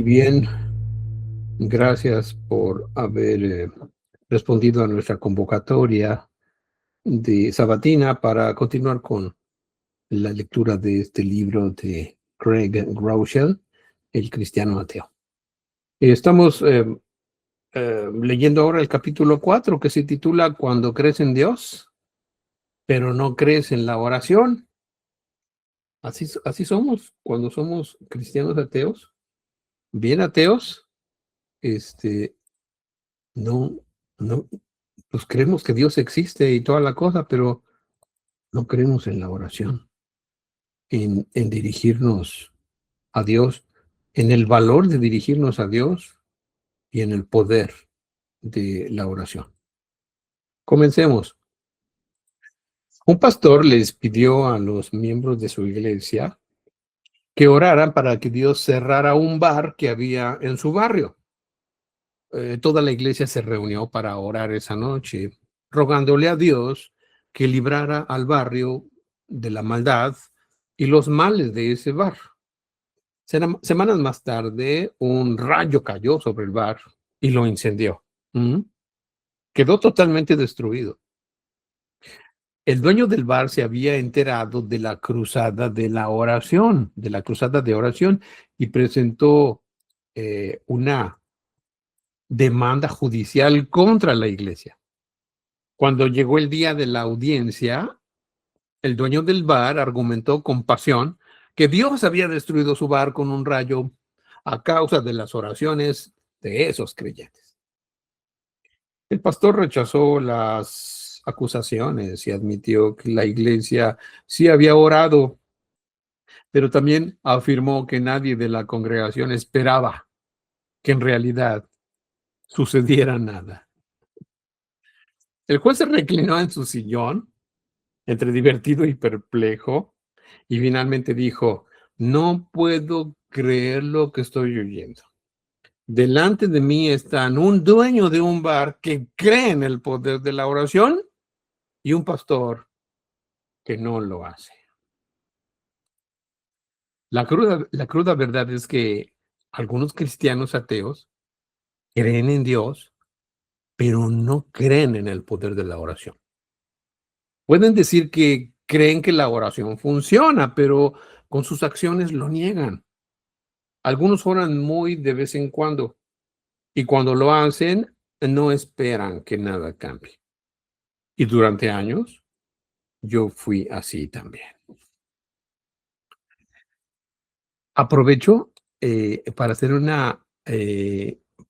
bien, gracias por haber respondido a nuestra convocatoria de sabatina para continuar con la lectura de este libro de Craig Groeschel, El cristiano ateo. Estamos leyendo ahora el capítulo 4, que se titula Cuando crees en Dios, pero no crees en la oración. Así somos cuando somos cristianos ateos, bien ateos. No, no, pues creemos que Dios existe y toda la cosa, pero no creemos en la oración, en dirigirnos a Dios, en el valor de dirigirnos a Dios y en el poder de la oración. Comencemos. Un pastor les pidió a los miembros de su iglesia que oraran para que Dios cerrara un bar que había en su barrio. Toda la iglesia se reunió para orar esa noche, rogándole a Dios que librara al barrio de la maldad y los males de ese bar. Semanas más tarde, un rayo cayó sobre el bar y lo incendió. Quedó totalmente destruido. El dueño del bar se había enterado de la cruzada de la oración, y presentó una demanda judicial contra la iglesia. Cuando llegó el día de la audiencia, el dueño del bar argumentó con pasión que Dios había destruido su bar con un rayo a causa de las oraciones de esos creyentes. El pastor rechazó las acusaciones y admitió que la iglesia sí había orado, pero también afirmó que nadie de la congregación esperaba que en realidad sucediera nada. El juez se reclinó en su sillón, entre divertido y perplejo, y finalmente dijo: no puedo creer lo que estoy oyendo. Delante de mí están un dueño de un bar que cree en el poder de la oración y un pastor que no lo hace. La cruda verdad es que algunos cristianos ateos creen en Dios, pero no creen en el poder de la oración. Pueden decir que creen que la oración funciona, pero con sus acciones lo niegan. Algunos oran muy de vez en cuando y cuando lo hacen no esperan que nada cambie. Y durante años yo fui así también. Aprovecho para hacer una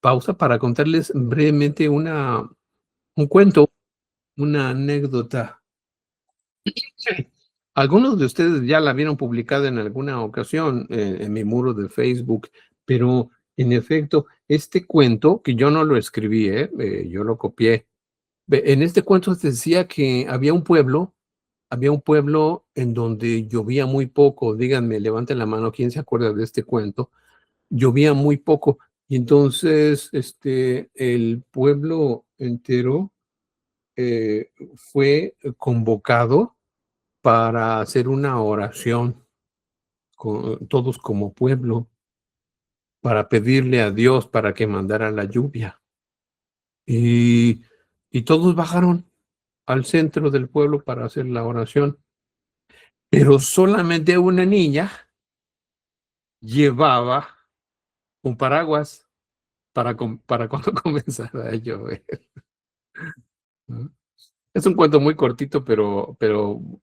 pausa para contarles brevemente un cuento, una anécdota. Algunos de ustedes ya la vieron publicada en alguna ocasión en mi muro de Facebook, pero en efecto, este cuento, que yo no lo escribí, yo lo copié. En este cuento se decía que había un pueblo en donde llovía muy poco. Díganme, levanten la mano, ¿quién se acuerda de este cuento? Llovía muy poco, y entonces el pueblo entero fue convocado para hacer una oración, todos como pueblo, para pedirle a Dios para que mandara la lluvia. Y todos bajaron al centro del pueblo para hacer la oración, pero solamente una niña llevaba un paraguas para cuando comenzara a llover. Es un cuento muy cortito, pero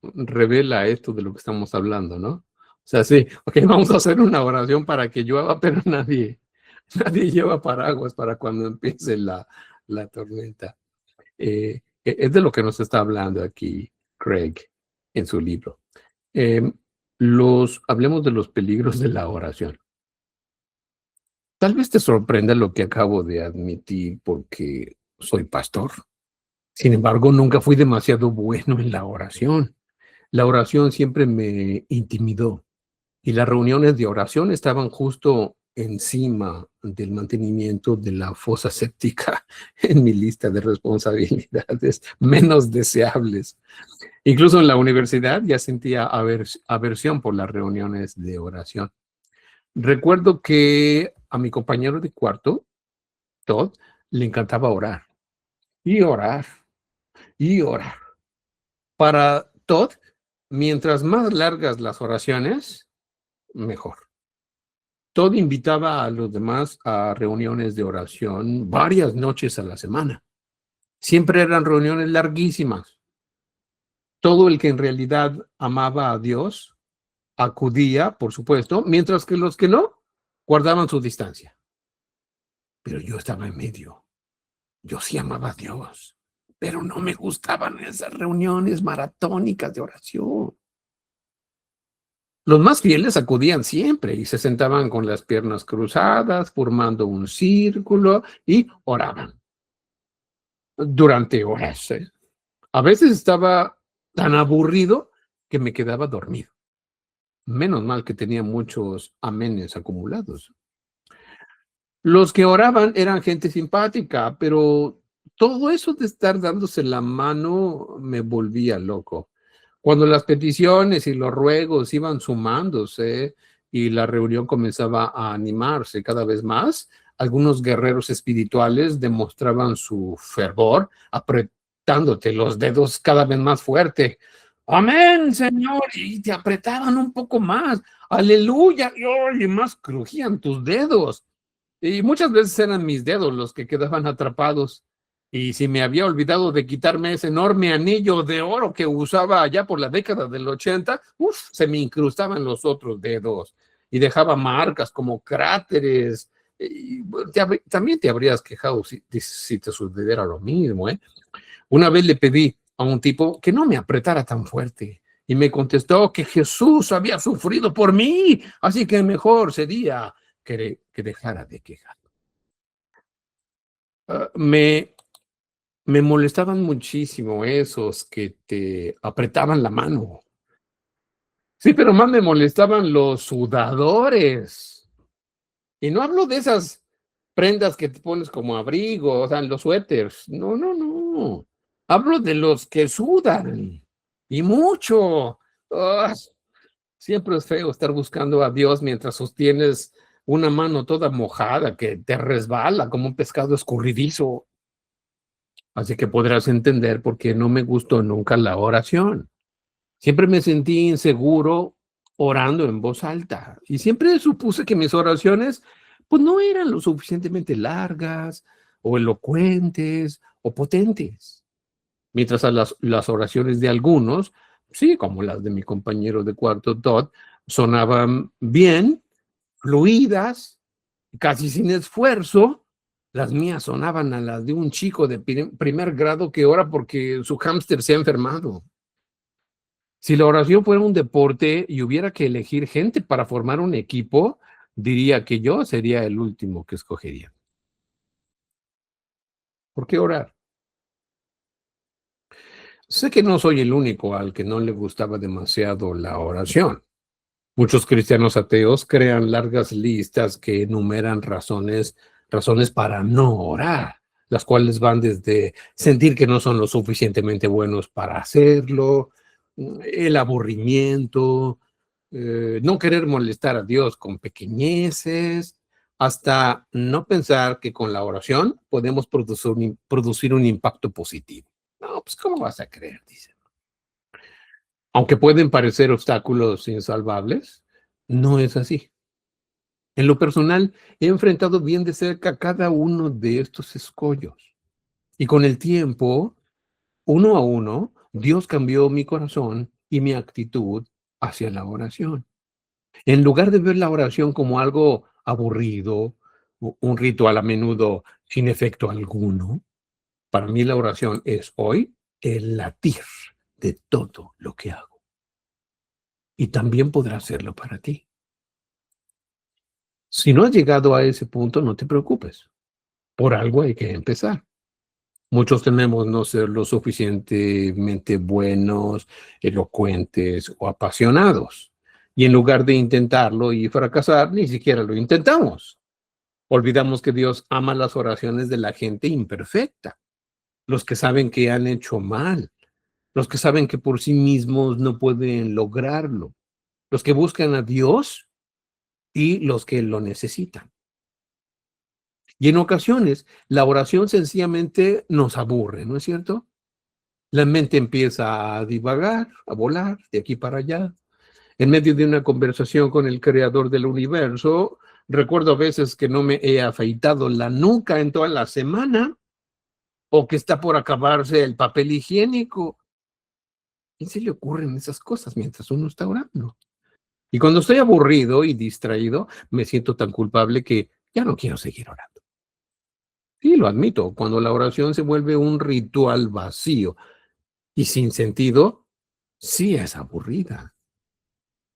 revela esto de lo que estamos hablando, ¿no? O sea, sí, ok, vamos a hacer una oración para que llueva, pero nadie lleva paraguas para cuando empiece la tormenta. Es de lo que nos está hablando aquí Craig en su libro. Hablemos de los peligros de la oración. Tal vez te sorprenda lo que acabo de admitir porque soy pastor. Sin embargo, nunca fui demasiado bueno en la oración. La oración siempre me intimidó y las reuniones de oración estaban justo encima del mantenimiento de la fosa séptica en mi lista de responsabilidades menos deseables. Incluso en la universidad ya sentía aversión por las reuniones de oración. Recuerdo que a mi compañero de cuarto, Todd, le encantaba orar y orar y orar. Para Todd, mientras más largas las oraciones, mejor. Todd invitaba a los demás a reuniones de oración varias noches a la semana. Siempre eran reuniones larguísimas. Todo el que en realidad amaba a Dios acudía, por supuesto, mientras que los que no guardaban su distancia. Pero yo estaba en medio. Yo sí amaba a Dios, pero no me gustaban esas reuniones maratónicas de oración. Los más fieles acudían siempre y se sentaban con las piernas cruzadas, formando un círculo y oraban durante horas. A veces estaba tan aburrido que me quedaba dormido. Menos mal que tenía muchos amenes acumulados. Los que oraban eran gente simpática, pero todo eso de estar dándose la mano me volvía loco. Cuando las peticiones y los ruegos iban sumándose y la reunión comenzaba a animarse cada vez más, algunos guerreros espirituales demostraban su fervor apretándote los dedos cada vez más fuerte. Amén, Señor, y te apretaban un poco más. Aleluya, y más crujían tus dedos. Y muchas veces eran mis dedos los que quedaban atrapados. Y si me había olvidado de quitarme ese enorme anillo de oro que usaba allá por la década del 80, se me incrustaban los otros dedos y dejaba marcas como cráteres. Y también te habrías quejado si te sucediera lo mismo, ¿eh? Una vez le pedí a un tipo que no me apretara tan fuerte y me contestó que Jesús había sufrido por mí, así que mejor sería que dejara de quejar. Me molestaban muchísimo esos que te apretaban la mano. Sí, pero más me molestaban los sudadores. Y no hablo de esas prendas que te pones como abrigo, o sea, los suéteres. No, no, no. Hablo de los que sudan. Y mucho. Ah, siempre es feo estar buscando a Dios mientras sostienes una mano toda mojada que te resbala como un pescado escurridizo. Así que podrás entender por qué no me gustó nunca la oración. Siempre me sentí inseguro orando en voz alta y siempre supuse que mis oraciones pues no eran lo suficientemente largas o elocuentes o potentes. Mientras a las oraciones de algunos, sí, como las de mi compañero de cuarto Todd, sonaban bien, fluidas, casi sin esfuerzo. Las mías sonaban a las de un chico de primer grado que ora porque su hámster se ha enfermado. Si la oración fuera un deporte y hubiera que elegir gente para formar un equipo, diría que yo sería el último que escogería. ¿Por qué orar? Sé que no soy el único al que no le gustaba demasiado la oración. Muchos cristianos ateos crean largas listas que enumeran razones para no orar, las cuales van desde sentir que no son lo suficientemente buenos para hacerlo, el aburrimiento, no querer molestar a Dios con pequeñeces, hasta no pensar que con la oración podemos producir un impacto positivo. No, pues ¿cómo vas a creer? Dice. Aunque pueden parecer obstáculos insalvables, no es así. En lo personal, he enfrentado bien de cerca cada uno de estos escollos. Y con el tiempo, uno a uno, Dios cambió mi corazón y mi actitud hacia la oración. En lugar de ver la oración como algo aburrido, un ritual a menudo sin efecto alguno, para mí la oración es hoy el latir de todo lo que hago. Y también podrá hacerlo para ti. Si no has llegado a ese punto, no te preocupes. Por algo hay que empezar. Muchos tememos no ser lo suficientemente buenos, elocuentes o apasionados. Y en lugar de intentarlo y fracasar, ni siquiera lo intentamos. Olvidamos que Dios ama las oraciones de la gente imperfecta, los que saben que han hecho mal, los que saben que por sí mismos no pueden lograrlo, los que buscan a Dios y los que lo necesitan. Y en ocasiones la oración sencillamente nos aburre, ¿no es cierto? La mente empieza a divagar, a volar de aquí para allá. En medio de una conversación con el creador del universo, recuerdo a veces que no me he afeitado la nuca en toda la semana o que está por acabarse el papel higiénico. ¿A quién se le ocurren esas cosas mientras uno está orando? Y cuando estoy aburrido y distraído, me siento tan culpable que ya no quiero seguir orando. Sí, lo admito, cuando la oración se vuelve un ritual vacío y sin sentido, sí es aburrida.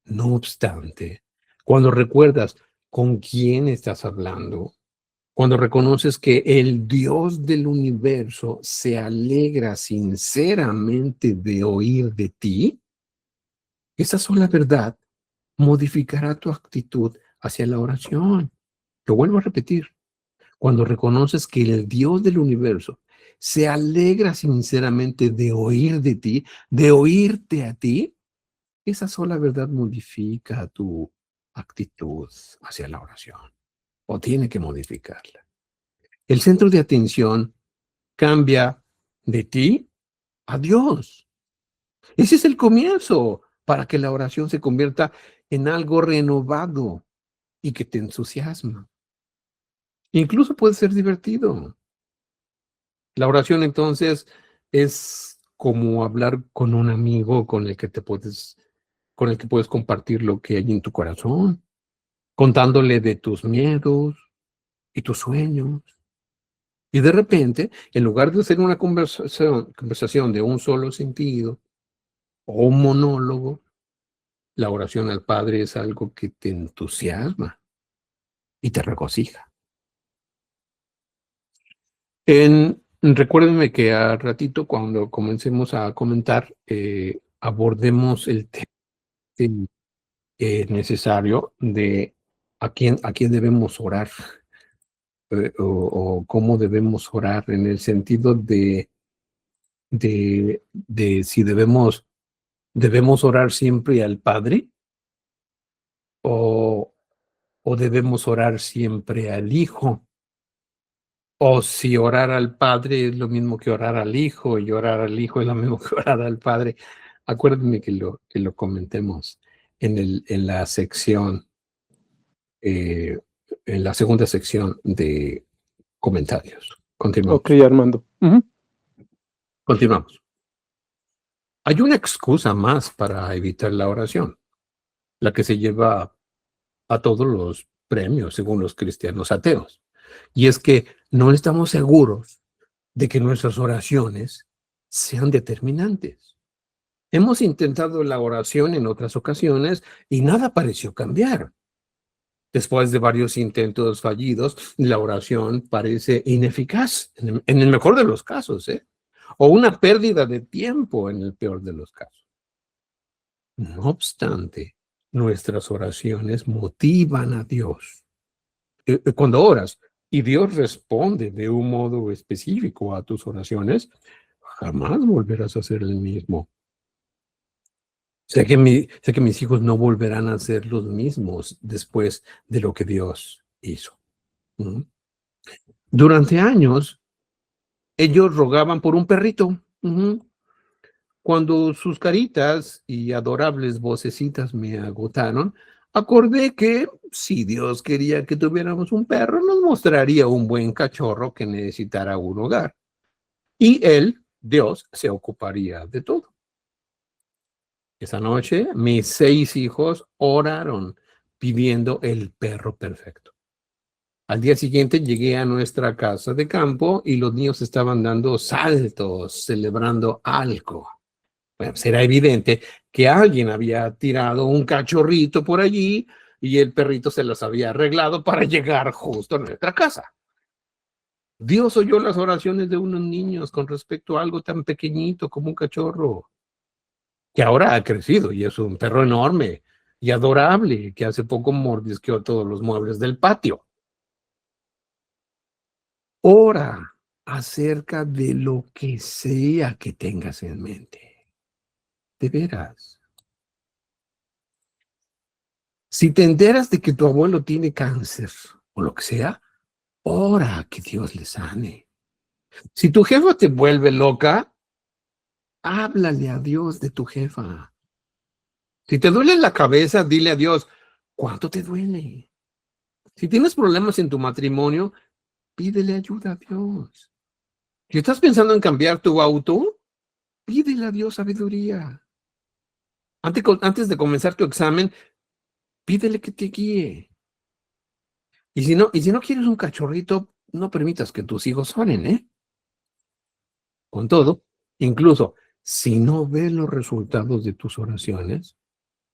No obstante, cuando recuerdas con quién estás hablando, cuando reconoces que el Dios del universo se alegra sinceramente de oír de ti, esa sola verdad modificará tu actitud hacia la oración. Lo vuelvo a repetir. Cuando reconoces que el Dios del universo se alegra sinceramente de oír de ti, de oírte a ti, esa sola verdad modifica tu actitud hacia la oración, o tiene que modificarla. El centro de atención cambia de ti a Dios. Ese es el comienzo para que la oración se convierta en algo renovado y que te entusiasma. Incluso puede ser divertido. La oración entonces es como hablar con un amigo con el que puedes compartir lo que hay en tu corazón, contándole de tus miedos y tus sueños. Y de repente, en lugar de hacer una conversación de un solo sentido o un monólogo, la oración al Padre es algo que te entusiasma y te regocija. Recuérdenme que al ratito, cuando comencemos a comentar, abordemos el tema necesario de a quién debemos orar, o cómo debemos orar, en el sentido de si debemos orar siempre al Padre, o, o debemos orar siempre al Hijo, o si orar al Padre es lo mismo que orar al Hijo, y orar al Hijo es lo mismo que orar al Padre. Acuérdenme que lo comentemos en la sección, eh, en la segunda sección de comentarios. Ok, Continuamos. Armando. Continuamos. Hay una excusa más para evitar la oración, la que se lleva a todos los premios según los cristianos ateos. Y es que no estamos seguros de que nuestras oraciones sean determinantes. Hemos intentado la oración en otras ocasiones y nada pareció cambiar. Después de varios intentos fallidos, la oración parece ineficaz, en el mejor de los casos, ¿eh? O una pérdida de tiempo en el peor de los casos. No obstante, nuestras oraciones motivan a Dios. Cuando oras y Dios responde de un modo específico a tus oraciones, jamás volverás a ser el mismo. Sé que mis hijos no volverán a ser los mismos después de lo que Dios hizo. ¿Mm? Durante años, ellos rogaban por un perrito. Cuando sus caritas y adorables vocecitas me agotaron, acordé que si Dios quería que tuviéramos un perro, nos mostraría un buen cachorro que necesitara un hogar. Y él, Dios, se ocuparía de todo. Esa noche, mis 6 hijos oraron pidiendo el perro perfecto. Al día siguiente llegué a nuestra casa de campo y los niños estaban dando saltos, celebrando algo. Bueno, será evidente que alguien había tirado un cachorrito por allí y el perrito se las había arreglado para llegar justo a nuestra casa. Dios oyó las oraciones de unos niños con respecto a algo tan pequeñito como un cachorro, que ahora ha crecido y es un perro enorme y adorable, que hace poco mordisqueó todos los muebles del patio. Ora acerca de lo que sea que tengas en mente. De veras. Si te enteras de que tu abuelo tiene cáncer o lo que sea, ora que Dios le sane. Si tu jefa te vuelve loca, háblale a Dios de tu jefa. Si te duele la cabeza, dile a Dios, ¿cuánto te duele? Si tienes problemas en tu matrimonio, pídele ayuda a Dios. Si estás pensando en cambiar tu auto, pídele a Dios sabiduría. Antes de comenzar tu examen, pídele que te guíe. Y si no quieres un cachorrito, no permitas que tus hijos oren, ¿eh? Con todo, incluso si no ves los resultados de tus oraciones,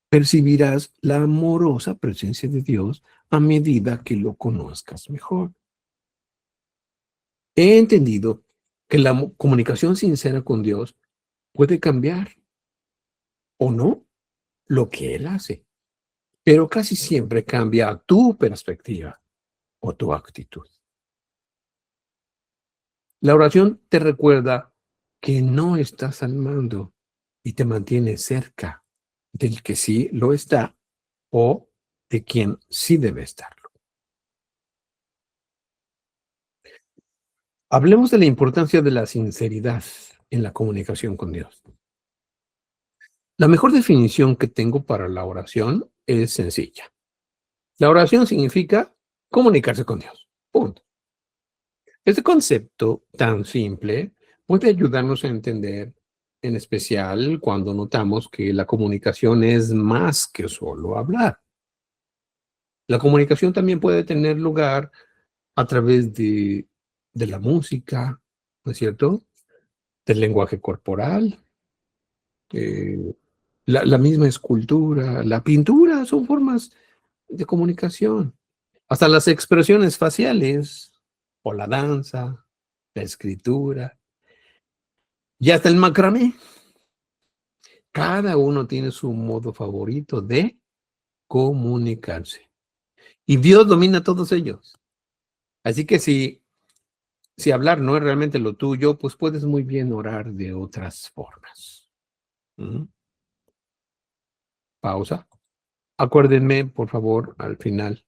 percibirás la amorosa presencia de Dios a medida que lo conozcas mejor. He entendido que la comunicación sincera con Dios puede cambiar o no lo que Él hace, pero casi siempre cambia tu perspectiva o tu actitud. La oración te recuerda que no estás al mando y te mantiene cerca del que sí lo está o de quien sí debe estarlo. Hablemos de la importancia de la sinceridad en la comunicación con Dios. La mejor definición que tengo para la oración es sencilla. La oración significa comunicarse con Dios. Punto. Este concepto tan simple puede ayudarnos a entender, en especial cuando notamos que la comunicación es más que solo hablar. La comunicación también puede tener lugar a través de la música, ¿no es cierto? Del lenguaje corporal, la misma escultura, la pintura, son formas de comunicación. Hasta las expresiones faciales, o la danza, la escritura, y hasta el macramé. Cada uno tiene su modo favorito de comunicarse. Y Dios domina todos ellos. Así que si hablar no es realmente lo tuyo, pues puedes muy bien orar de otras formas. Pausa. Acuérdenme, por favor, al final,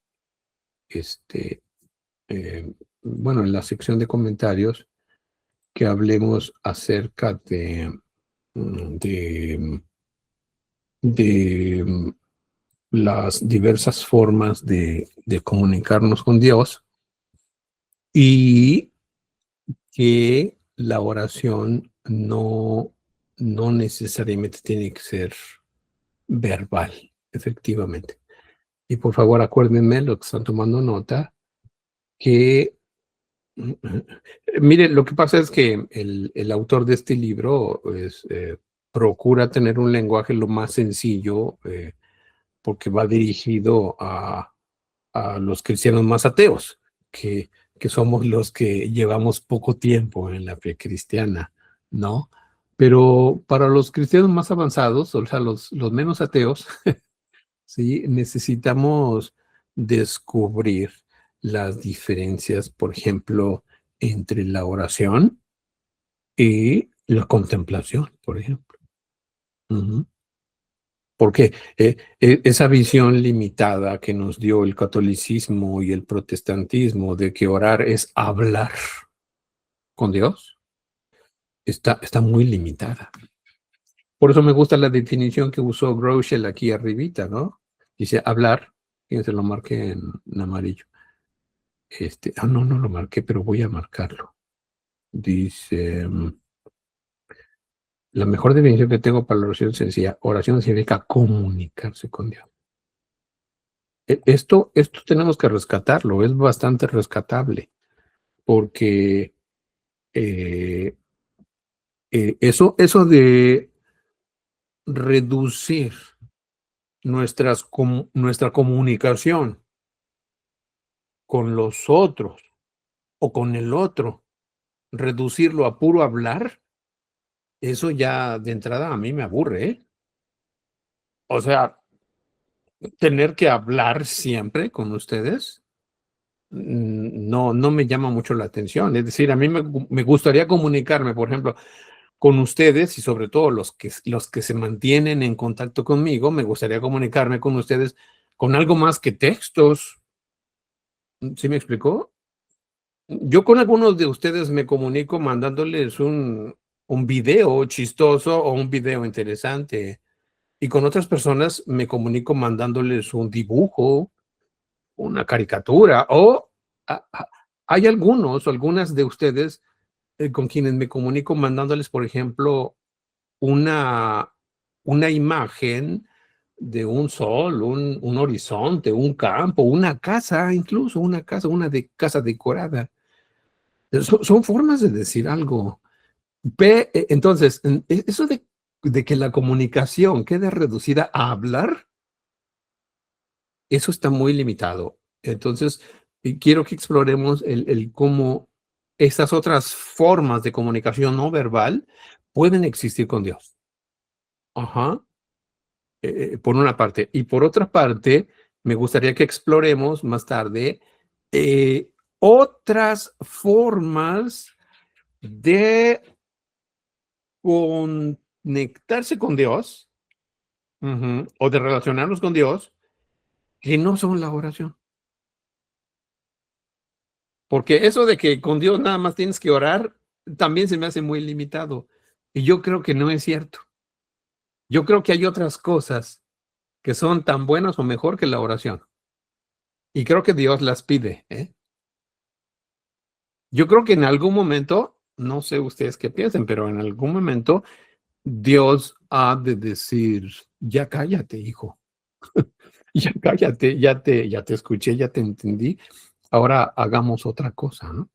bueno, en la sección de comentarios, que hablemos acerca de, de las diversas formas de comunicarnos con Dios y que la oración no necesariamente tiene que ser verbal, efectivamente. Y por favor, acuérdenme, los que están tomando nota, que, mire, lo que pasa es que el autor de este libro pues, procura tener un lenguaje lo más sencillo, porque va dirigido a los cristianos más ateos, que somos los que llevamos poco tiempo en la fe cristiana, ¿no? Pero para los cristianos más avanzados, o sea, los menos ateos, ¿sí? Necesitamos descubrir las diferencias, por ejemplo, entre la oración y la contemplación, por ejemplo. Ujú. Porque esa visión limitada que nos dio el catolicismo y el protestantismo de que orar es hablar con Dios, está muy limitada. Por eso me gusta la definición que usó Groeschel aquí arribita, ¿no? Dice hablar, fíjense, lo marqué en amarillo. No lo marqué, pero voy a marcarlo. Dice, la mejor definición que tengo para la oración sencilla, oración significa comunicarse con Dios. Esto tenemos que rescatarlo, es bastante rescatable, porque eso de reducir nuestra comunicación con los otros o con el otro, reducirlo a puro hablar, eso ya de entrada a mí me aburre, ¿eh? O sea, tener que hablar siempre con ustedes, no me llama mucho la atención. Es decir, a mí me gustaría comunicarme, por ejemplo, con ustedes y sobre todo los que se mantienen en contacto conmigo, me gustaría comunicarme con ustedes con algo más que textos. ¿Sí me explicó? Yo con algunos de ustedes me comunico mandándoles un video chistoso o un video interesante. Y con otras personas me comunico mandándoles un dibujo, una caricatura, o hay algunas de ustedes con quienes me comunico mandándoles, por ejemplo, una, una imagen de un sol, un horizonte, un campo, una casa, incluso una casa, casa decorada. Son formas de decir algo. Entonces, eso de que la comunicación quede reducida a hablar, eso está muy limitado. Entonces, quiero que exploremos el cómo estas otras formas de comunicación no verbal pueden existir con Dios. Ajá. Por una parte. Y por otra parte, me gustaría que exploremos más tarde eh, otras formas de conectarse con Dios, o de relacionarnos con Dios, que no son la oración. Porque eso de que con Dios nada más tienes que orar, también se me hace muy limitado. Y yo creo que no es cierto. Yo creo que hay otras cosas que son tan buenas o mejor que la oración. Y creo que Dios las pide, ¿eh? Yo creo que en algún momento, no sé ustedes qué piensen, pero en algún momento Dios ha de decir, ya cállate, hijo. Ya cállate, ya te escuché, ya te entendí. Ahora hagamos otra cosa, ¿no?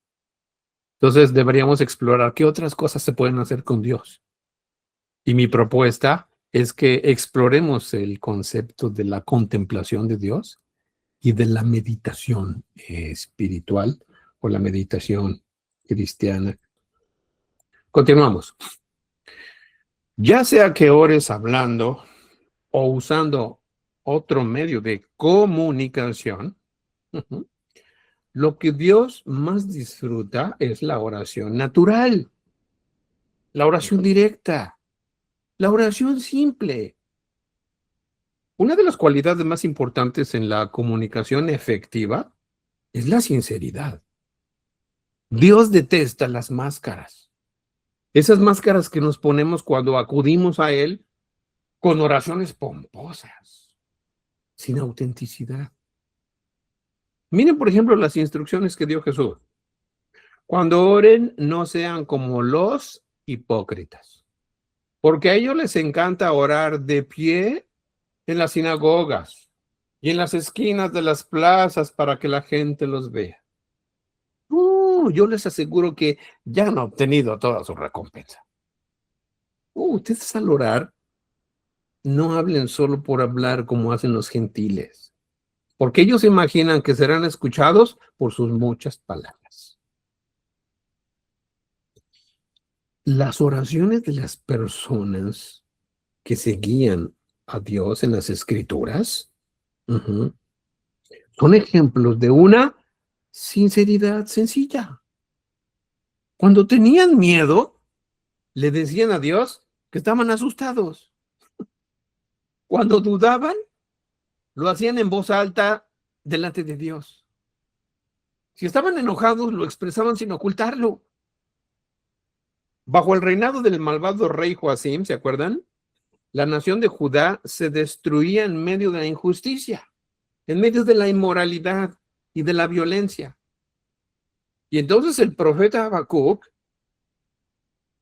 Entonces deberíamos explorar qué otras cosas se pueden hacer con Dios. Y mi propuesta es que exploremos el concepto de la contemplación de Dios y de la meditación espiritual o la meditación cristiana. Continuamos. Ya sea que ores hablando o usando otro medio de comunicación, lo que Dios más disfruta es la oración natural, la oración directa, la oración simple. Una de las cualidades más importantes en la comunicación efectiva es la sinceridad. Dios detesta las máscaras. Esas máscaras que nos ponemos cuando acudimos a Él con oraciones pomposas, sin autenticidad. Miren, por ejemplo, las instrucciones que dio Jesús. Cuando oren, no sean como los hipócritas, porque a ellos les encanta orar de pie en las sinagogas y en las esquinas de las plazas para que la gente los vea. Yo les aseguro que ya han obtenido toda su recompensa. Ustedes al orar, no hablen solo por hablar como hacen los gentiles, porque ellos imaginan que serán escuchados por sus muchas palabras. Las oraciones de las personas que se guían a Dios en las Escrituras son ejemplos de una sinceridad sencilla. Cuando tenían miedo, le decían a Dios que estaban asustados. Cuando dudaban, lo hacían en voz alta delante de Dios. Si estaban enojados, lo expresaban sin ocultarlo. Bajo el reinado del malvado rey Joacim, ¿se acuerdan? La nación de Judá se destruía en medio de la injusticia, en medio de la inmoralidad y de la violencia. Y entonces el profeta Habacuc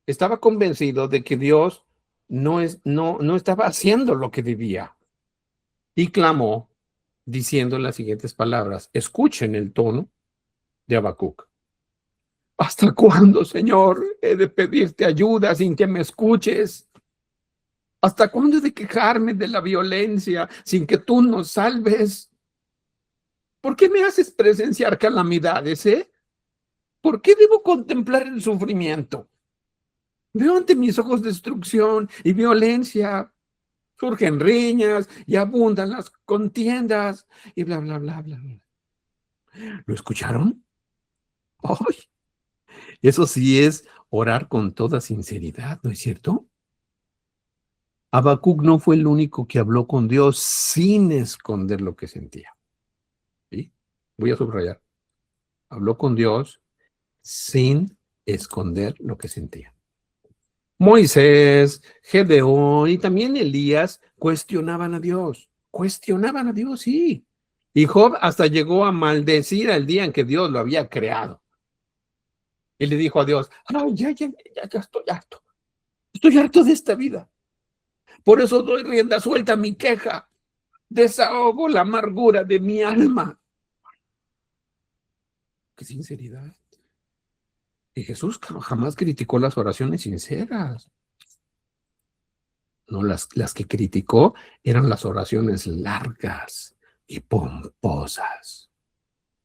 estaba convencido de que Dios no estaba haciendo lo que debía. Y clamó diciendo las siguientes palabras. Escuchen el tono de Habacuc. ¿Hasta cuándo, Señor, he de pedirte ayuda sin que me escuches? ¿Hasta cuándo he de quejarme de la violencia sin que tú nos salves? ¿Por qué me haces presenciar calamidades, ¿Por qué debo contemplar el sufrimiento? Veo ante mis ojos destrucción y violencia. Surgen riñas y abundan las contiendas y bla, bla, bla, bla. ¿Lo escucharon? ¡Ay! Eso sí es orar con toda sinceridad, ¿no es cierto? Habacuc no fue el único que habló con Dios sin esconder lo que sentía. ¿Sí? Voy a subrayar. Habló con Dios sin esconder lo que sentía. Moisés, Gedeón y también Elías cuestionaban a Dios. Cuestionaban a Dios, sí. Y Job hasta llegó a maldecir el día en que Dios lo había creado. Y le dijo a Dios, ay, ya estoy harto. Estoy harto de esta vida. Por eso doy rienda suelta a mi queja. Desahogo la amargura de mi alma. ¡Qué sinceridad! Y Jesús jamás criticó las oraciones sinceras. No, las que criticó eran las oraciones largas y pomposas.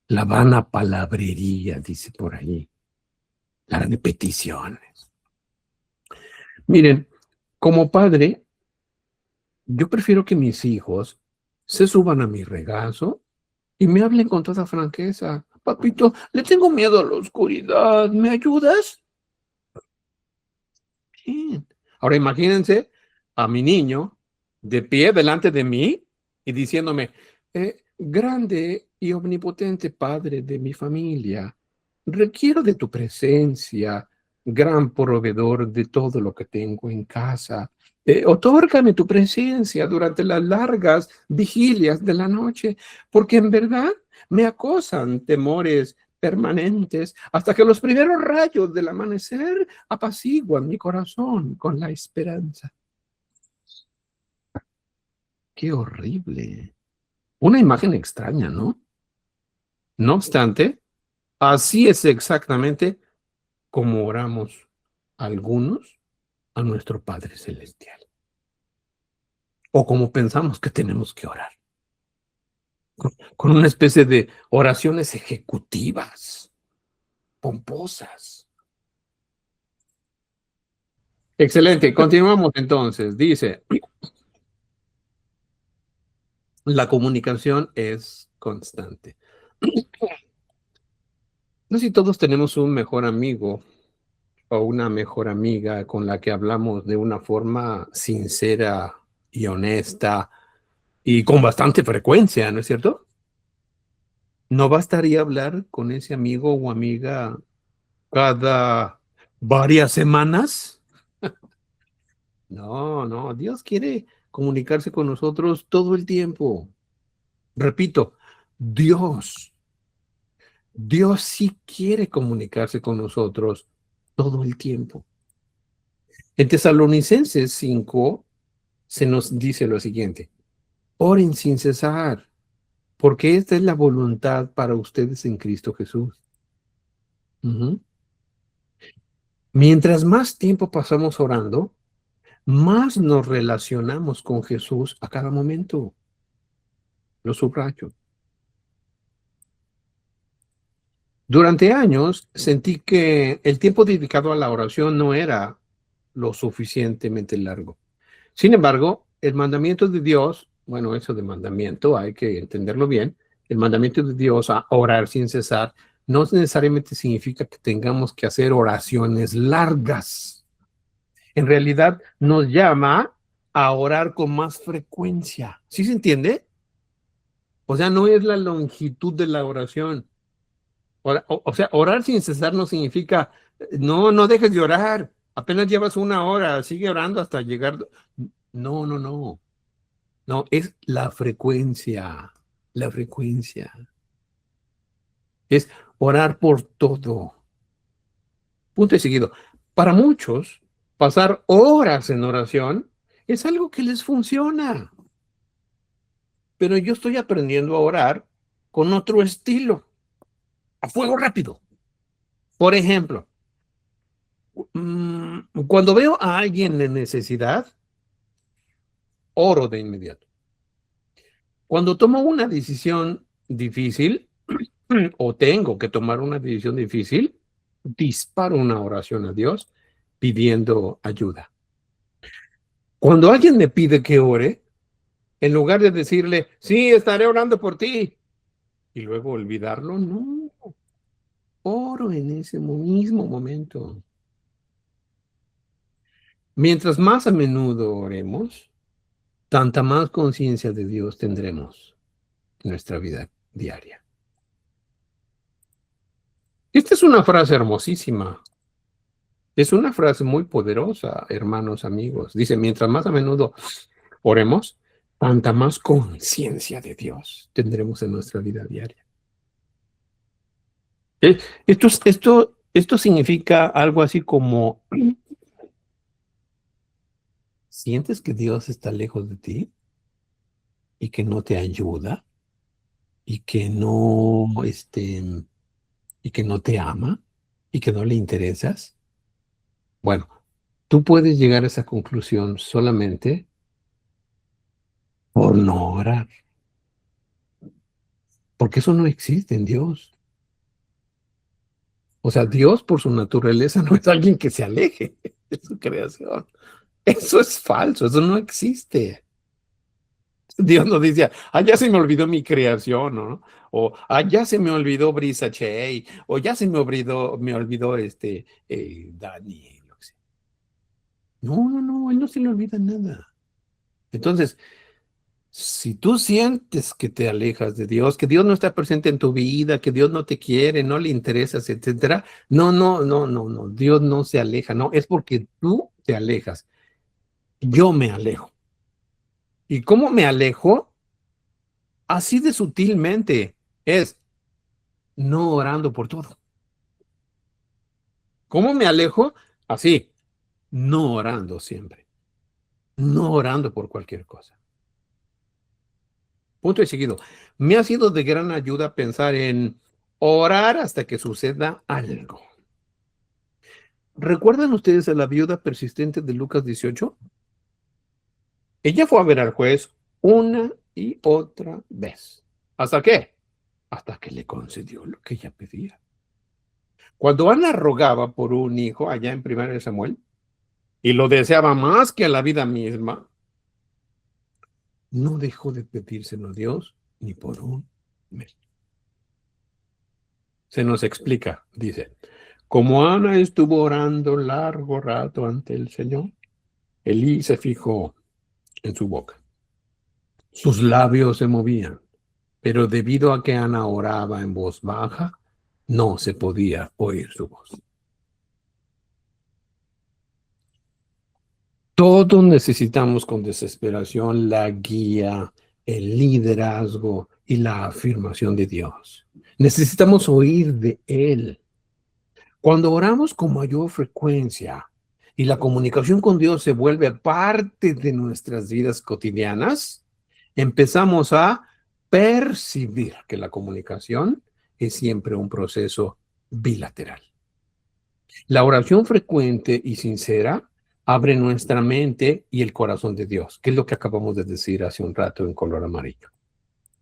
La vana palabrería, dice por ahí. Las repeticiones. Miren, como padre, yo prefiero que mis hijos se suban a mi regazo y me hablen con toda franqueza. Papito, le tengo miedo a la oscuridad. ¿Me ayudas? Bien. Ahora imagínense a mi niño de pie delante de mí y diciéndome, grande y omnipotente Padre de mi familia, requiero de tu presencia, gran proveedor de todo lo que tengo en casa. Otórgame tu presencia durante las largas vigilias de la noche, porque en verdad me acosan temores permanentes hasta que los primeros rayos del amanecer apaciguan mi corazón con la esperanza. Qué horrible. Una imagen extraña, ¿no? No obstante, así es exactamente como oramos algunos a nuestro Padre Celestial. O como pensamos que tenemos que orar. Con una especie de oraciones ejecutivas, pomposas. Excelente, continuamos entonces. Dice, la comunicación es constante. No sé si todos tenemos un mejor amigo o una mejor amiga con la que hablamos de una forma sincera y honesta y con bastante frecuencia, ¿no es cierto? ¿No bastaría hablar con ese amigo o amiga cada varias semanas? No, no, Dios quiere comunicarse con nosotros todo el tiempo. Repito, Dios sí quiere comunicarse con nosotros todo el tiempo. En Tesalonicenses 5 se nos dice lo siguiente: oren sin cesar, porque esta es la voluntad para ustedes en Cristo Jesús. Ujú. Mientras más tiempo pasamos orando, más nos relacionamos con Jesús a cada momento. Lo subrayo. Durante años sentí que el tiempo dedicado a la oración no era lo suficientemente largo. Sin embargo, el mandamiento de Dios, bueno, eso de mandamiento hay que entenderlo bien, el mandamiento de Dios a orar sin cesar no necesariamente significa que tengamos que hacer oraciones largas. En realidad nos llama a orar con más frecuencia. ¿Sí se entiende? O sea, no es la longitud de la oración. O sea, orar sin cesar no significa, no dejes de orar. Apenas llevas una hora, sigue orando hasta llegar. No, no, no. No, es la frecuencia. La frecuencia. Es orar por todo. Punto y seguido. Para muchos, pasar horas en oración es algo que les funciona. Pero yo estoy aprendiendo a orar con otro estilo, a fuego rápido. Por ejemplo, cuando veo a alguien en necesidad, oro de inmediato. Cuando tomo una decisión difícil o tengo que tomar una decisión difícil, disparo una oración a Dios pidiendo ayuda. Cuando alguien me pide que ore, en lugar de decirle, sí, estaré orando por ti, y luego olvidarlo, no, oro en ese mismo momento. Mientras más a menudo oremos, tanta más conciencia de Dios tendremos en nuestra vida diaria. Esta es una frase hermosísima. Es una frase muy poderosa, hermanos, amigos. Dice, mientras más a menudo oremos, tanta más conciencia de Dios tendremos en nuestra vida diaria. Esto significa algo así como, ¿sientes que Dios está lejos de ti y que no te ayuda y que y que no te ama y que no le interesas? Bueno, tú puedes llegar a esa conclusión solamente por no orar, porque eso no existe en Dios. O sea, Dios por su naturaleza no es alguien que se aleje de su creación. Eso es falso, eso no existe. Dios no dice, ya se me olvidó mi creación, ¿no? O ya se me olvidó Brisa Chey, o ya se me olvidó Dani. Lo que sea. No, no, no, él no se le olvida nada. Entonces, si tú sientes que te alejas de Dios, que Dios no está presente en tu vida, que Dios no te quiere, no le interesas, etcétera, no, no, no, no, no, Dios no se aleja, no, es porque tú te alejas. Yo me alejo. ¿Y cómo me alejo? Así de sutilmente. Es no orando por todo. ¿Cómo me alejo? Así, no orando siempre, no orando por cualquier cosa. Punto y seguido. Me ha sido de gran ayuda pensar en orar hasta que suceda algo. ¿Recuerdan ustedes a la viuda persistente de Lucas 18? Ella fue a ver al juez una y otra vez. ¿Hasta qué? Hasta que le concedió lo que ella pedía. Cuando Ana rogaba por un hijo allá en 1 Samuel y lo deseaba más que a la vida misma, no dejó de pedírselo a Dios ni por un mes. Se nos explica, dice, como Ana estuvo orando largo rato ante el Señor, Elí se fijó en su boca. Sus labios se movían, pero debido a que Ana oraba en voz baja, no se podía oír su voz. Todos necesitamos con desesperación la guía, el liderazgo y la afirmación de Dios. Necesitamos oír de Él. Cuando oramos con mayor frecuencia y la comunicación con Dios se vuelve parte de nuestras vidas cotidianas, empezamos a percibir que la comunicación es siempre un proceso bilateral. La oración frecuente y sincera abre nuestra mente y el corazón de Dios, que es lo que acabamos de decir hace un rato en color amarillo.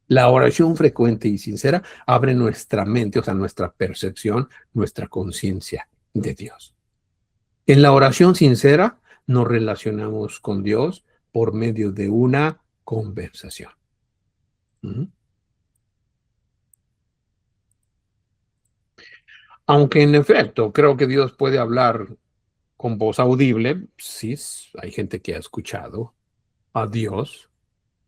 La oración frecuente y sincera abre nuestra mente, o sea, nuestra percepción, nuestra conciencia de Dios. En la oración sincera nos relacionamos con Dios por medio de una conversación. Aunque en efecto creo que Dios puede hablar con voz audible, sí, hay gente que ha escuchado a Dios